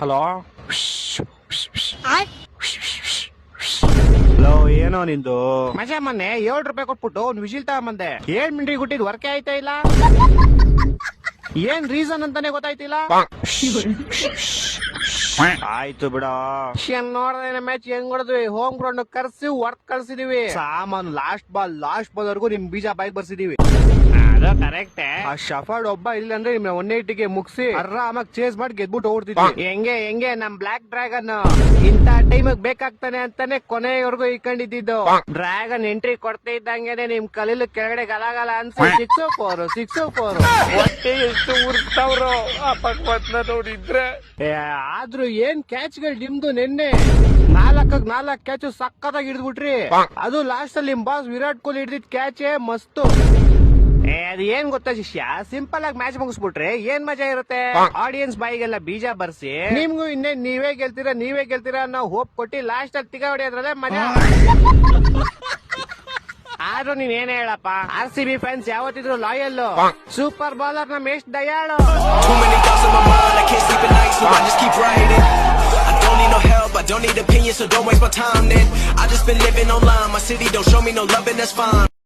Hello hello, ಏನೋ ನಿಂದು ಮಜಾ? ಮೊನ್ನೆ 7 ರೂಪಾಯಿ ಕೊಟ್ಬಿಟ್ಟು ಒಂದು ವಿಜಿಲ್ ತಗೊಂಬಂದೆ. 7 ಮಿನಿಟ್ ಗುಟ್ಟಿದ್ ವರ್ಕೇ ಆಯ್ತಾ ಇಲ್ಲ. ಏನ್ ರೀಸನ್ ಅಂತಾನೆ ಗೊತ್ತಾಯ್ತಿಲ್ಲ. ಆಯ್ತು ಬಿಡ. ನೋಡ್ದೇನೆ ಮ್ಯಾಚ್ ಹೆಂಗ್ ಹೊಡೆದ್ವಿ. ಹೋಮ್ ಗ್ರೌಂಡ್ ಕರ್ಸಿ ಹೊರ್ತ್ ಕಳ್ಸಿದೀವಿ. ಸಾಮಾನು ಲಾಸ್ಟ್ ಬಾಲ್ ವರ್ಗು ನಿಮ್ ಬೀಜ ಬಾಯ್ಗೆ ಬರ್ಸಿದೀವಿ. ಅದು ಕರೆಕ್ಟ್. ಆ ಶಫರ್ಡ್ ಒಬ್ಬ ಇಲ್ಲ ಅಂದ್ರೆ 180ಗೆ ಮುಗಿಸಿ ಆರಾಮಾಗಿ ಚೇಸ್ ಮಾಡಿ ಗೆದ್ಬಿಟ್ಟು ಓಡ್ತಿದ್ವಿ. ಹೆಂಗೆ ನಮ್ ಬ್ಲಾಕ್ ಡ್ರ್ಯಾಗನ್ ಇಂತ ಟೈಮ್ ಬೇಕಾಗ್ತಾನೆ ಅಂತಾನೆ ಕೊನೆಯವರೆಗೂ ಇಟ್ಕೊಂಡಿದ್ದು. ಡ್ರ್ಯಾಗನ್ ಎಂಟ್ರಿ ಕೊಡ್ತಾ ಇದ್ದಂಗೆನೆ ನಿಮ್ ಕಲೀಲು ಕೆಳಗಡೆ ಗಲಾಗಲ ಅನ್ಸಿ 6-4 ಹೊಟ್ಟೆ ಎಷ್ಟು ಉರ್ತಾವ್ರು ಆ ಪಕ್ವತ್ನ ನೋಡಿದ್ರೆ. ಆದ್ರೂ ಏನ್ ಕ್ಯಾಚ್ ಗಳು ನಿಮ್ದು. ನಿನ್ನೆ 4 ಕ್ಯಾಚ್ ಸಕ್ಕತ್ತಾಗಿ ಹಿಡಿದ್ಬಿಟ್ರಿ. ಅದು ಲಾಸ್ಟ್ ಅಲ್ಲಿ ನಿಮ್ ಬಾಸ್ ವಿರಾಟ್ ಕೊಹ್ಲಿ ಹಿಡಿದಿದ್ ಕ್ಯಾಚ್ ಮಸ್ತು. ಅದ್ ಏನ್ ಗೊತ್ತಾ ಶಿಷ್ಯ, ಸಿಂಪಲ್ ಆಗಿ ಮ್ಯಾಚ್ ಮುಗಿಸ್ಬಿಟ್ರೆ ಏನ್ ಮಜಾ ಇರುತ್ತೆ. ಆಡಿಯನ್ಸ್ ಬಾಯಿಗೆಲ್ಲ ಬೀಜ ಬರ್ಸಿ ನಿಮ್ಗೂ ಇನ್ನೇನ್ ನೀವೇ ಗೆಲ್ತೀರಾ ನಾವು ಹೋಪ್ ಕೊಟ್ಟಿ ಲಾಸ್ಟ್ ಅಲ್ಲಿ ತಿಗ ಹೊಡಿಯೋದ್ರಲ್ಲೇ ಮಜಾ. ಆದ್ರೂ ನೀನ್ ಏನೇ ಹೇಳಪ್ಪ, RCB ಫ್ಯಾನ್ಸ್ ಯಾವತ್ತಿದ್ರು ಲಾಯಲ್. ಸೂಪರ್ ಬೌಲರ್ ನಮ್ ಎಷ್ಟ್ ದಯಾಳು. I don't need opinions, so don't waste my time then. I just been living online, my city don't show me no love and that's fine.